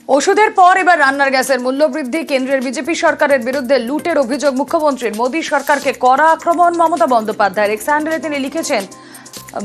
ওষুধের পর এবার রান্নার গ্যাসের মূল্যবৃদ্ধি। কেন্দ্রের বিজেপি সরকারের বিরুদ্ধে লুটের অভিযোগ মুখ্যমন্ত্রীর। মোদী সরকারকে কড়া আক্রমণ মমতা বন্দ্যোপাধ্যায়ের। এক্স হ্যান্ডেলে তিনি লিখেছেন,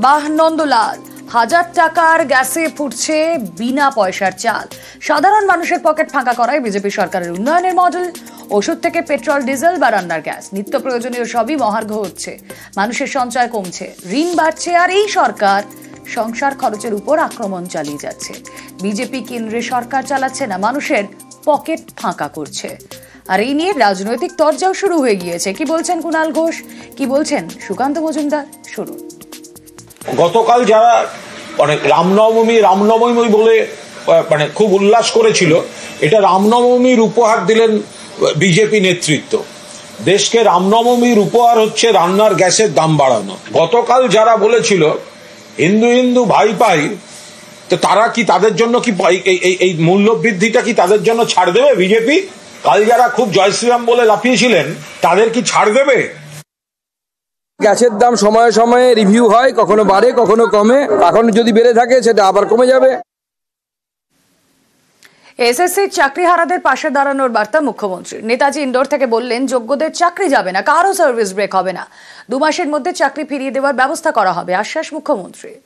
বাহনন্দলাল, 1000 টাকার গ্যাসে ফুটছে বিনা পয়সার চাল। সাধারণ মানুষের পকেট ফাঁকা করায় বিজেপি সরকারের উন্নয়নের মডেল। ওষুধ থেকে পেট্রোল, ডিজেল বা রান্নার গ্যাস, নিত্য প্রয়োজনীয় সবই মহার্ঘ হচ্ছে। মানুষের সঞ্চয় কমছে, ঋণ বাড়ছে, আর এই সরকার সংসার খরচের উপর আক্রমণ চালিয়ে যাচ্ছে। বিজেপি কেন্দ্রে সরকার চালাচ্ছে না, মানুষের পকেট ফাঁকা করছে। আর এই নিয়ে রাজনৈতিক তরজাও শুরু হয়ে গিয়েছে। কি বলছেন কুণাল ঘোষ, কি বলছেন সুকান্ত মজুমদার, শুনুন। গতকাল যারা রামনবমী বলে খুব উল্লাস করেছিল, এটা রামনবমীর উপহার দিলেন বিজেপি নেতৃত্ব। দেশকে রামনবমীর উপহার হচ্ছে রান্নার গ্যাসের দাম বাড়ানো। গতকাল যারা বলেছিল হিন্দু হিন্দু ভাই পাই, তো তারা কি তাদের জন্য কি এই মূল্য বৃদ্ধিটা কি তাদের জন্য ছাড় দেবে বিজেপি? কাল যারা খুব জয় শ্রীরাম বলে লাফিয়েছিলেন, তাদের কি ছাড় দেবে? গ্যাসের দাম সময়ে সময়ে রিভিউ হয়, কখনো বাড়ে কখনো কমে। এখন যদি বেড়ে থাকে সেটা আবার কমে যাবে। এসএসসির চাকরিহারাদের পাশে দাঁড়ানোর বার্তা মুখ্যমন্ত্রী। নেতাজি ইন্ডোর থেকে বললেন, যোগ্যদের চাকরি যাবে না, কারো সার্ভিস ব্রেক হবে না, 2 মাসের মধ্যে চাকরি ফিরিয়ে দেওয়ার ব্যবস্থা করা হবে, আশ্বাস মুখ্যমন্ত্রীর।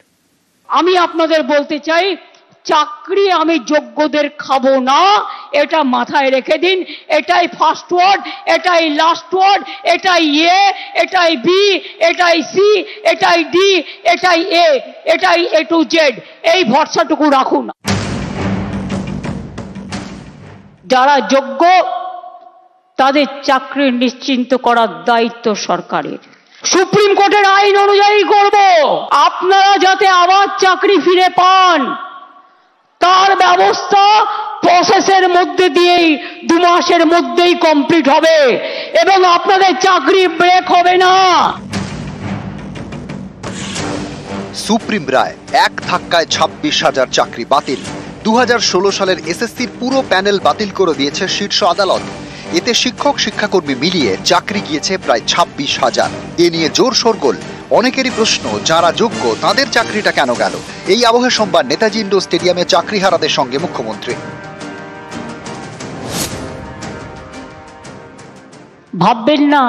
আমি আপনাদের বলতে চাই, চাকরি আমি যোগ্যদের খাবো না, এটা মাথায় রেখে দিন। এটাই ফার্স্ট ওয়ার্ড, এটাই লাস্ট ওয়ার্ড, এটাই এ, এটাই বি, এটাই সি, এটাই ডি, এটাই এ, এটাই এ টু জেড। এই ভরসাটুকু রাখুন। যারা যোগ্য তাদের চাকরি নিশ্চিন্ত করার দায়িত্ব সরকারের। সুপ্রিম কোর্টের আইন অনুযায়ী করব। আপনারা যাতে আবার চাকরি ফিরে পান তার ব্যবস্থা প্রসেসের মধ্যে দিয়েই 2 মাসের মধ্যেই কমপ্লিট হবে এবং আপনাদের চাকরি ব্রেক হবে না। সুপ্রিম রায়, এক ধাক্কায় 26,000 চাকরি বাতিল। 2016 সালের এসএসসির পুরো প্যানেল বাতিল করে দিয়েছে শীর্ষ আদালত। এতে শিক্ষক শিক্ষাকর্মী মিলিয়ে চাকরি গিয়েছে প্রায় 26,000। এ নিয়ে জোর শোরগোল। অনেকেরই প্রশ্ন, যারা যোগ্য তাদের চাকরিটা কেন গেল? এই আবহে সোমবার নেতাজি ইন্ডোর স্টেডিয়ামে চাকরিহারাদের সঙ্গে মুখ্যমন্ত্রী। ভাববেন না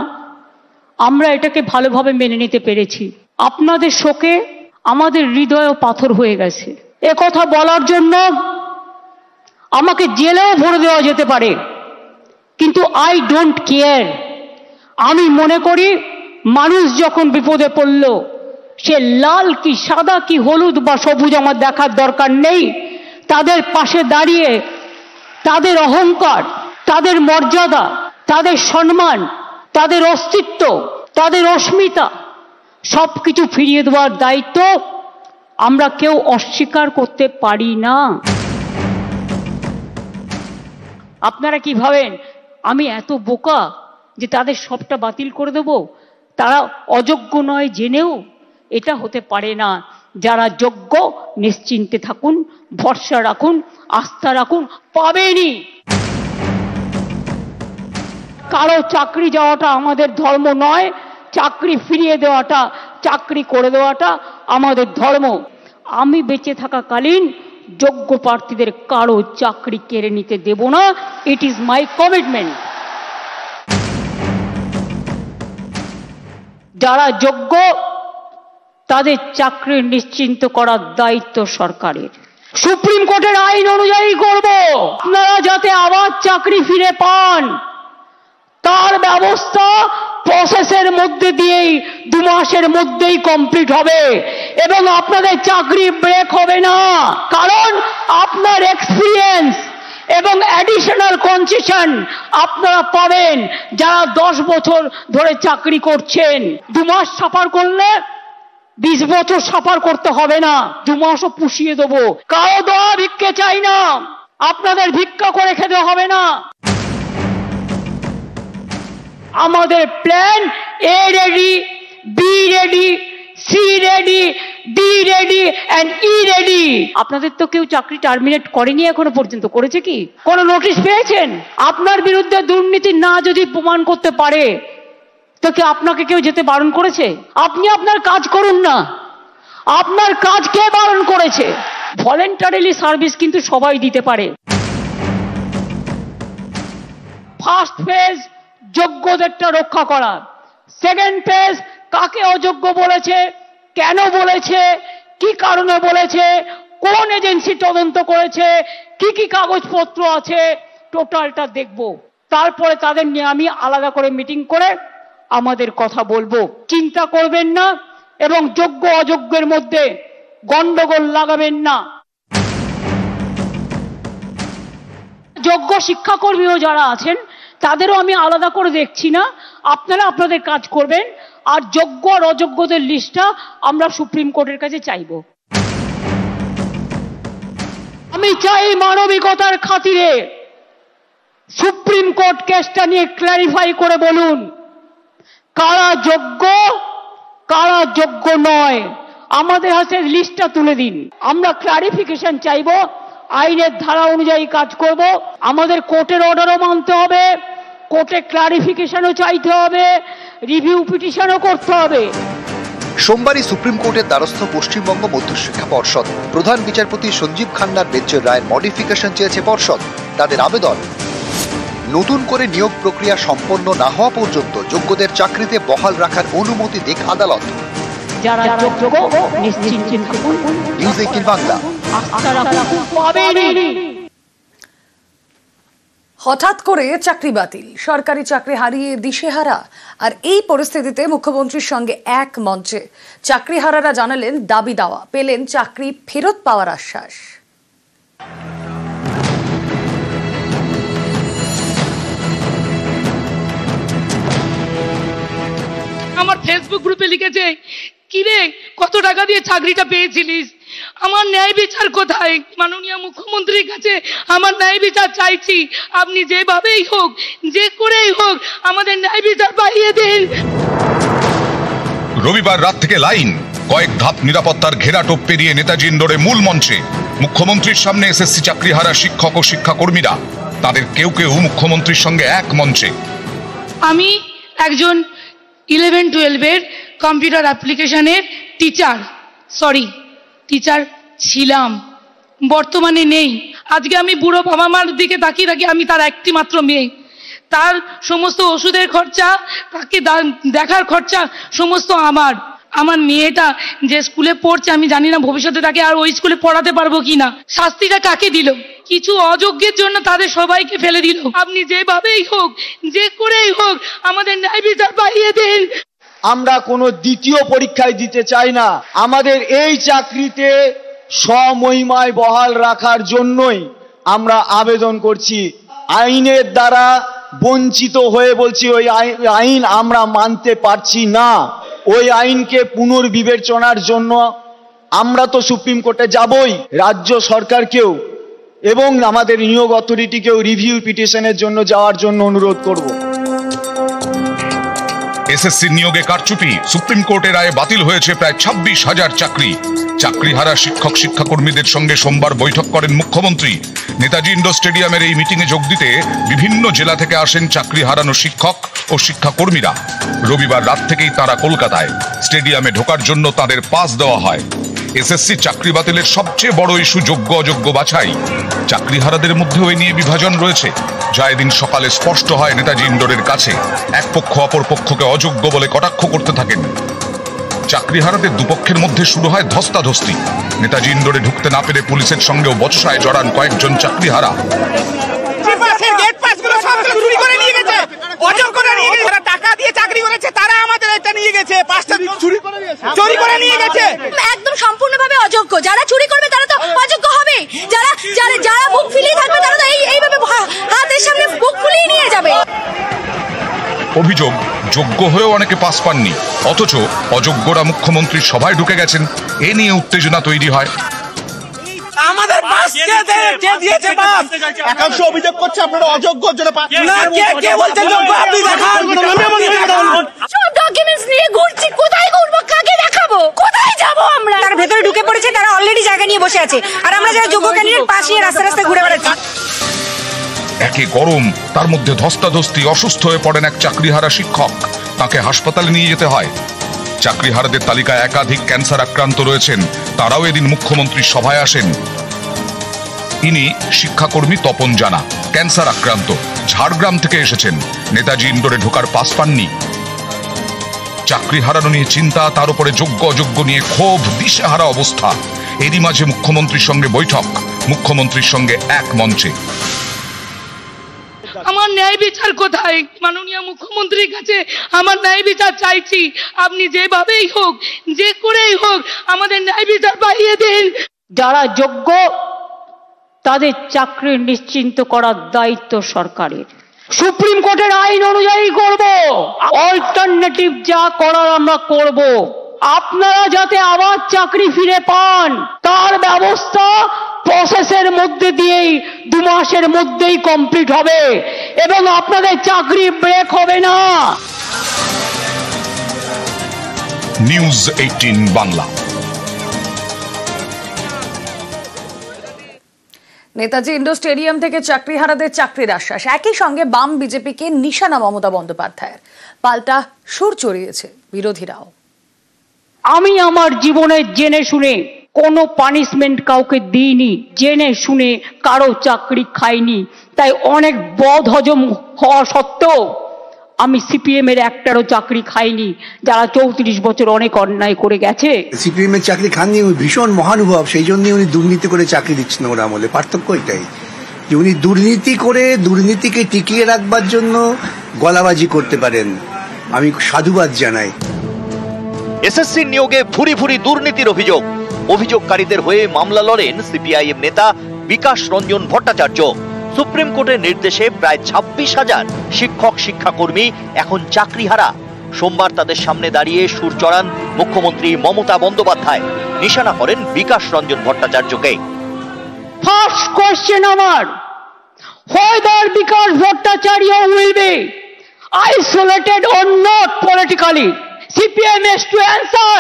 আমরা এটাকে ভালোভাবে মেনে নিতে পেরেছি। আপনাদের শোকে আমাদের হৃদয়ও পাথর হয়ে গেছে। কথা বলার জন্য আমাকে জেলেও ভরে দেওয়া যেতে পারে, কিন্তু আই ডোন্ট কেয়ার। আমি মনে করি মানুষ যখন বিপদে পড়ল, সে লাল কি সাদা কি হলুদ বা সবুজ আমার দেখার দরকার নেই। তাদের পাশে দাঁড়িয়ে তাদের অহংকার, তাদের মর্যাদা, তাদের সম্মান, তাদের অস্তিত্ব, তাদের অস্মিতা সবকিছু ফিরিয়ে দেওয়ার দায়িত্ব আমরা কেউ অস্বীকার করতে পারি না। আপনারা কি ভাবেন আমি এত বোকা যে তাদের সবটা বাতিল করে দেব? তারা অযোগ্য নয় জেনেও এটা হতে পারে না। যারা যোগ্য নিশ্চিন্তে থাকুন, ভরসা রাখুন, আস্থা রাখুন, পাবেনই। কারো চাকরি যাওয়াটা আমাদের ধর্ম নয়, চাকরি ফিরিয়ে দেওয়াটা, চাকরি করে দেওয়াটা আমাদের ধর্ম। আমি বেঁচে থাকাকালীন যোগ্য প্রার্থীদের কারো চাকরি কেড়ে নিতে দেব না। It is my commitment. যারা যোগ্য তাদের চাকরি নিশ্চিন্ত করার দায়িত্ব সরকারের। সুপ্রিম কোর্টের আইন অনুযায়ী করব। আপনারা যাতে আবার চাকরি ফিরে পান তার ব্যবস্থা প্রসেসের মধ্যে দিয়েই 2 মাসের মধ্যেই কমপ্লিট হবে এবং আপনাদের চাকরি ব্রেক হবে না। কারণ আপনার এক্সপিরিয়েন্স এবং অ্যাডিশনাল কনসেশন আপনারা পাবেন যারা 10 বছর ধরে চাকরি করছেন। 2 মাস সাফার করলে 20 বছর সাফার করতে হবে না, 2 মাসও পুষিয়ে দেবো। কারো দেওয়া ভিক্ষে চাই না, আপনাদের ভিক্ষা করে খেতে হবে না। আমাদের plan A ready, B ready, C ready, D ready and E ready. আপনাদের তো কেউ চাকরি টার্মিনেট করেনি এখনো পর্যন্ত, করেছে কি? কোনো নোটিশ পেয়েছেন? আপনার বিরুদ্ধে দুর্নীতি না যদি প্রমাণ করতে পারে তো কি আপনাকে কেউ যেতে বারণ করেছে? আপনি আপনার কাজ করুন না, আপনার কাজ কে বারণ করেছে? ভলেন্টারিলি সার্ভিস কিন্তু সবাই দিতে পারে। ফার্স্ট ফেজ যোগ্যদেরটা রক্ষা করা, সেকেন্ড ফেজ কাকে অযোগ্য বলেছে, কেন বলেছে, কি কারণে বলেছে, কোন এজেন্সি তদন্ত করেছে, কি কি কাগজপত্র আছে, টোটালটা দেখব। তারপরে তাদের নিয়ে আমি আলাদা করে মিটিং করে আমাদের কথা বলবো। চিন্তা করবেন না এবং যোগ্য অযোগ্যের মধ্যে গন্ডগোল লাগাবেন না। যোগ্য শিক্ষাকর্মীও যারা আছেন তাদেরও আমি আলাদা করে দেখছি না, আপনারা আপনাদের কাজ করবেন। আর যোগ্য আর অযোগ্যদের লিস্টটা আমরা সুপ্রিম কোর্টের কাছে চাইব। আমি চাই মানবিকতার খাতিরে সুপ্রিম কোর্ট কেসটা নিয়ে ক্ল্যারিফাই করে বলুন কারা যোগ্য কারা যোগ্য নয়। আমাদের হাতে লিস্টটা তুলে দিন, আমরা ক্লারিফিকেশন চাইব, আইনের ধারা অনুযায়ী কাজ করব। আমাদের কোর্টের অর্ডারও মানতে হবে, কোর্টে ক্লারিফিকেশনও চাইতে হবে, রিভিউ পিটিশনও করতে হবে। সোমবারই সুপ্রিম কোর্টের দ্বারস্থ পশ্চিমবঙ্গ মধ্যশিক্ষা পর্ষদ। প্রধান বিচারপতি সঞ্জীব খান্নার বেঞ্চের রায়ের মডিফিকেশন চেয়েছে পর্ষদ। তাদের আবেদন, নতুন করে নিয়োগ প্রক্রিয়া সম্পন্ন না হওয়া পর্যন্ত যোগ্যদের চাকরিতে বহাল রাখার অনুমতি দিক আদালত। যারা যোগ্য নিশ্চিন্তে থাকুন। নিউজ 18 বাংলা। হঠাৎ করে চাকরি বাতিল, সরকারি চাকরি হারিয়ে দিশেহারা। আর এই পরিস্থিতিতে মুখ্যমন্ত্রীর সঙ্গে এক মঞ্চে চাকরিহারারা জানালেন দাবি দাওয়া, পেলেন চাকরি ফেরত পাওয়ার আশ্বাস। আমার ফেসবুক গ্রুপে লিখেছে, কিরে কত টাকা দিয়ে চাকরিটা পেয়েছিলিস, আমার ন্যায় বিচার কোথায়? মাননীয় মুখ্যমন্ত্রীর কাছে আমার ন্যায় বিচার চাইছি। আপনি যেভাবেই হোক, যে করেই হোক আমাদের ন্যায় বিচার পাইয়ে দিন। রবিবার রাত থেকে লাইন, কয়েক ধাপ নিরাপত্তার ঘেরাটোপ পেরিয়ে নেতাজি ইন্ডোরে মূল মঞ্চে মুখ্যমন্ত্রীর সামনে এসএসসি চাকরিহারা শিক্ষক ও শিক্ষাকর্মীরা। তাদের কেউ কেউ মুখ্যমন্ত্রীর সঙ্গে এক মঞ্চে। আমি একজন 11-12 কম্পিউটার অ্যাপ্লিকেশনের টিচার ছিলাম, বর্তমানে নেই। আজকে আমি বুড়ো বাবা মার দিকে তাকিয়ে থাকি, আমি তার একটি মাত্র মেয়ে। তার সমস্ত ওষুধের খরচা, তাকে দেখার খরচা সমস্ত আমার মেয়েটা যে স্কুলে পড়ছে, আমি জানি না ভবিষ্যতে তাকে আর ওই স্কুলে পড়াতে পারবো কিনা। শাস্তিটা কাকে দিল? কিছু অযোগ্যের জন্য তাদের সবাইকে ফেলে দিল। আপনি যেভাবেই হোক, যে করেই হোক আমাদের ন্যায় বিচার পাইয়ে দিন। আমরা কোনো দ্বিতীয় পরীক্ষায় দিতে চাই না। আমাদের এই চাকরিতে স্বমহিমায় বহাল রাখার জন্যই আমরা আবেদন করছি। আইনের দ্বারা বঞ্চিত হয়ে বলছি, ওই আইন আমরা মানতে পারছি না। ওই আইনকে পুনর্বিবেচনার জন্য আমরা তো সুপ্রিম কোর্টে যাবই, রাজ্য সরকারকেও এবং আমাদের নিয়োগ অথরিটিকেও রিভিউ পিটিশনের জন্য যাওয়ার জন্য অনুরোধ করব। এসএসসি নিয়োগে কারচুপি, সুপ্রিম কোর্টের রায়ে বাতিল হয়েছে প্রায় 26,000 চাকরি। চাকরিহারা শিক্ষক শিক্ষাকর্মীদের সঙ্গে সোমবার বৈঠক করেন মুখ্যমন্ত্রী। নেতাজি ইন্ডোর স্টেডিয়ামের এই মিটিংয়ে যোগ দিতে বিভিন্ন জেলা থেকে আসেন চাকরি হারানো শিক্ষক ও শিক্ষাকর্মীরা। রবিবার রাত থেকেই তারা কলকাতায়। স্টেডিয়ামে ঢোকার জন্য তাদের পাস দেওয়া হয়। এসএসসি চাকরি বাতিলের সবচেয়ে বড় ইস্যু যোগ্য অযোগ্য বাছাই। চাকরিহারাদের মধ্যেও এ নিয়ে বিভাজন রয়েছে, যা এদিন সকালে স্পষ্ট হয় নেতাজি ইন্ডোরের কাছে। এক পক্ষ অপর পক্ষকে অযোগ্য বলে কটাক্ষ করতে থাকেন। চাকরিহারাদের দুপক্ষের মধ্যে শুরু হয় ধস্তাধস্তি। নেতাজি ইন্ডোরে ঢুকতে না পেরে পুলিশের সঙ্গেও বচসায় জড়ান কয়েকজন চাকরিহারা। একদম সম্পূর্ণভাবে অযোগ্য। যারা চুরি করবে তারা তো অযোগ্য হবে, যারা বুক ফুলিয়ে থাকবে তারা তো এইভাবে হাতের সামনে বুক ফুলিয়ে নিয়ে যাবে। অভিযোগ, যোগ্য হয়েও অনেকে পাস পাননি, অথচ অযোগ্যরা মুখ্যমন্ত্রীর সভায় ঢুকে গেছেন। এ নিয়ে উত্তেজনা তৈরি হয়। আমাদের পাস কে দিয়েছে? পাস একাংশ অভিযোগ করছে আপনারা অযোগ্য জন্য পাস না। কে বলছেন যোগ্য? আপনি দেখান। সব ডকুমেন্টস নিয়ে ঘুরছি, কোথায় ঘুরবো, কাকে দেখাবো, কোথায় যাবো আমরা? তার ভেতরে ঢুকে পড়েছে, তারা অলরেডি জায়গা নিয়ে বসে আছে, আর আমরা যারা যোগ্য ক্যান্ডিডেট পাস নিয়ে রাস্তা রাস্তায় ঘুরে বেড়াচ্ছি। একে গরম, তার মধ্যে ধস্তাধস্তি। অসুস্থ হয়ে পড়েন এক চাকরিহারা শিক্ষক, তাকে হাসপাতালে নিয়ে যেতে হয়। চাকরিহারাদের তালিকায় একাধিক ক্যান্সার আক্রান্ত রয়েছেন, তারাও এদিন মুখ্যমন্ত্রীর সভায় আসেন। ইনি শিক্ষাকর্মী তপন জানা, ক্যান্সার আক্রান্ত। ঝাড়গ্রাম থেকে এসেছেন, নেতাজি ইন্ডোরে ঢোকার পাস পাননি। চাকরি হারানো নিয়ে চিন্তা, তার উপরে যোগ্য অযোগ্য নিয়ে ক্ষোভ, দিশেহারা অবস্থা। এরই মাঝে মুখ্যমন্ত্রীর সঙ্গে বৈঠক, মুখ্যমন্ত্রীর সঙ্গে এক মঞ্চে। আমার ন্যায় বিচার কোথায়? মাননীয় মুখ্যমন্ত্রীর কাছে আমার ন্যায় বিচার চাইছি। আপনি যেভাবেই হোক, যে করেই হোক, আমাদের ন্যায় বিচার পাইয়ে দিন। যারা যোগ্য তাদের চাকরি নিশ্চিন্ত করার দায়িত্ব সরকারের। সুপ্রিম কোর্টের আইন অনুযায়ী করব, অল্টারনেটিভ যা করার আমরা করব। আপনারা যাতে আবার চাকরি ফিরে পান তার ব্যবস্থা প্রসেসের মধ্যে দিয়েই 2 মাসের মধ্যেই কমপ্লিট হবে এবং আপনাদের চাকরি ব্রেক হবে না। News 18 Bangla. Netaji indoor stadium থেকে চাকরিহারাদের চাকরির আশ্বাস, একই সঙ্গে বাম বিজেপিকে নিশানা মমতা বন্দ্যোপাধ্যায়ের। পাল্টা সুর চড়িয়েছে বিরোধীরাও। আমি আমার জীবনে জেনে শুনে কোনো পানিশমেন্ট কাউকে দিইনি, জেনে শুনে কারো চাকরি খাইনি। তাই অনেক বদ হজম হওয়া সত্ত্বেও আমি সিপিএম এর একটারও চাকরি খাইনি, যারা 34 বছর অনেক অন্যায় করে গেছে। সিপিএম এর চাকরি খাননি, ভীষণ মহানুভব, সেই জন্য উনি দুর্নীতি করে চাকরি দিচ্ছেন ওরা আমলে। পার্থক্য এটাই যে উনি দুর্নীতি করে দুর্নীতিকে টিকিয়ে রাখবার জন্য গলাবাজি করতে পারেন। আমি সাধুবাদ জানাই। এসএসসি নিয়োগে ভুরি ভুরি দুর্নীতির অভিযোগ। অভিযোগকারীদের হয়ে মামলা লড়েন সিপিআইএম নেতা বিকাশ রঞ্জন ভট্টাচার্য। সুপ্রিম কোর্টের নির্দেশে প্রায় 26,000 শিক্ষক শিক্ষাকর্মী এখন চাকরিহারা। সোমবার তাদের সামনে দাঁড়িয়ে সুর চড়ান মুখ্যমন্ত্রী মমতা বন্দ্যোপাধ্যায়, নিশানা করেন বিকাশ রঞ্জন ভট্টাচার্যকে। ফার্স্ট কোয়েশ্চেন আমার, whether Vikas Bhattacharya will be isolated or not politically, CPM has to answer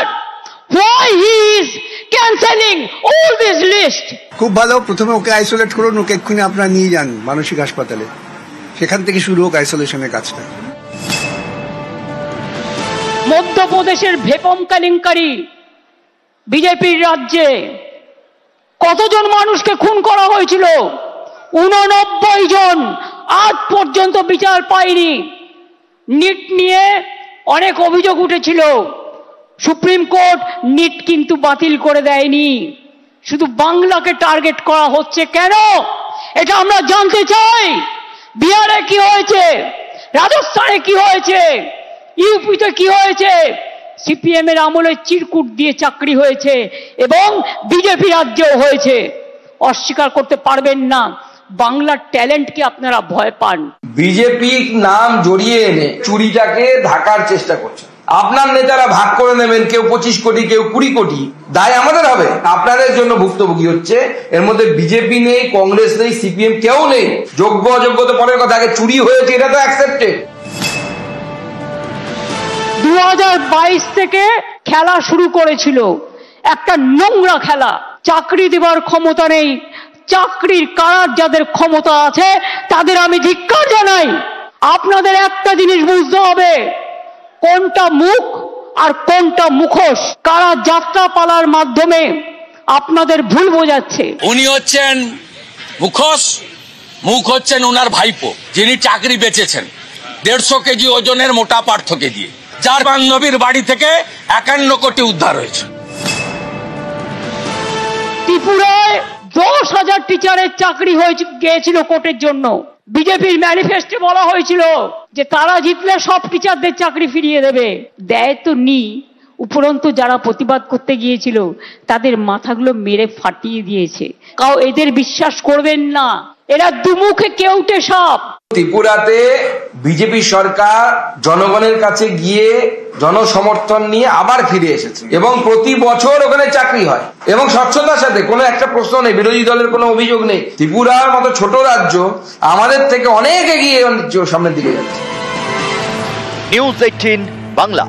why he is cancelling all this list. খুব ভালো, প্রথমে ওকে আইসোলেট করুন, ওকে এক্ষুনি আপনারা নিয়ে যান মানসিক হাসপাতালে, সেখান থেকে শুরু হোক আইসোলেশনের কাজটা। মধ্যপ্রদেশের ভেপম কেলেঙ্কারি, বিজেপির রাজ্যে কতজন মানুষকে খুন করা হয়েছিল? 89 জন, আজ পর্যন্ত বিচার পায়নি। নিট নিয়ে অনেক অভিযোগ উঠেছিল, সুপ্রিম কোর্ট নিট কিন্তু বাতিল করে দেয়নি। শুধু বাংলাকে টার্গেট করা হচ্ছে কেন, এটা আমরা জানতে চাই। বিহারে কি হয়েছে, রাজস্থানে কি হয়েছে, ইউপিতে কি হয়েছে? সিপিএম এর আমলে চিরকুট দিয়ে চাকরি হয়েছে এবং বিজেপি রাজ্যেও হয়েছে। অস্বীকার করতে পারবেন না, বাংলার ট্যালেন্টকে আপনারা ভয় পান। বিজেপি নাম জড়িয়ে এনে চুরিটাকে ঢাকার চেষ্টা করছে। আপনার নেতারা ভাগ করে নেবেন, কেউ 25 কোটি, কেউ 20 কোটি, দায় আমাদের হবে। আপনাদের জন্য ভুক্তভোগী হচ্ছে। এর মধ্যে বিজেপি নেই, কংগ্রেস নেই, সিপিএম কেউ নেই। যোগ্য অযোগ্য তো পরের কথা, আগে চুরি হয়েছে এটা তো অ্যাকসেপ্টেড। 2022 থেকে খেলা শুরু করেছিল, একটা নোংরা খেলা। চাকরি দেবার ক্ষমতা নেই, চাকরির কারার যাদের ক্ষমতা আছে তাদের আমি ধিক্কার জানাই। আপনাদের একটা জিনিস বুঝতে হবে, কোনটা মুখ আর কোনটা মুখোশ। কারা যাত্রা পালার মাধ্যমে আপনাদের ভুল বোঝাচ্ছে। উনি হচ্ছেন মুখোশ, মুখ হচ্ছেন ওনার ভাইপো, যিনি চাকরি বেচেছেন 150 কেজি ওজনের মোটা পার্থকে দিয়ে, যার বান্ধবীর বাড়ি থেকে 51 কোটি উদ্ধার হয়েছে। ত্রিপুরায় 10,000 টিচারের চাকরি হয়ে গিয়েছিল কোর্টের জন্য। বিজেপির ম্যানিফেস্টে বলা হয়েছিল যে তারা জিতলে সব টিচারদের চাকরি ফিরিয়ে দেবে। দেয় তো নি, উপরন্তু যারা প্রতিবাদ করতে গিয়েছিল তাদের মাথাগুলো মেরে ফাটিয়ে দিয়েছে। কাউ এদের বিশ্বাস করবেন না, এরা দুমুখে কেউটে সাপ। ত্রিপুরাতে বিজেপি সরকার জনগণের কাছে গিয়ে জনসমর্থন নিয়ে আবার ফিরে এসেছে এবং প্রতি বছর ওখানে চাকরি হয় এবং স্বচ্ছতার সাথে। কোনো একটা প্রশ্ন নেই, বিরোধী দলের কোনো অভিযোগ নেই। ত্রিপুরার মতো ছোট রাজ্য আমাদের থেকে অনেক এগিয়ে সামনের দিকে যাচ্ছে। নিউজ 18 বাংলা।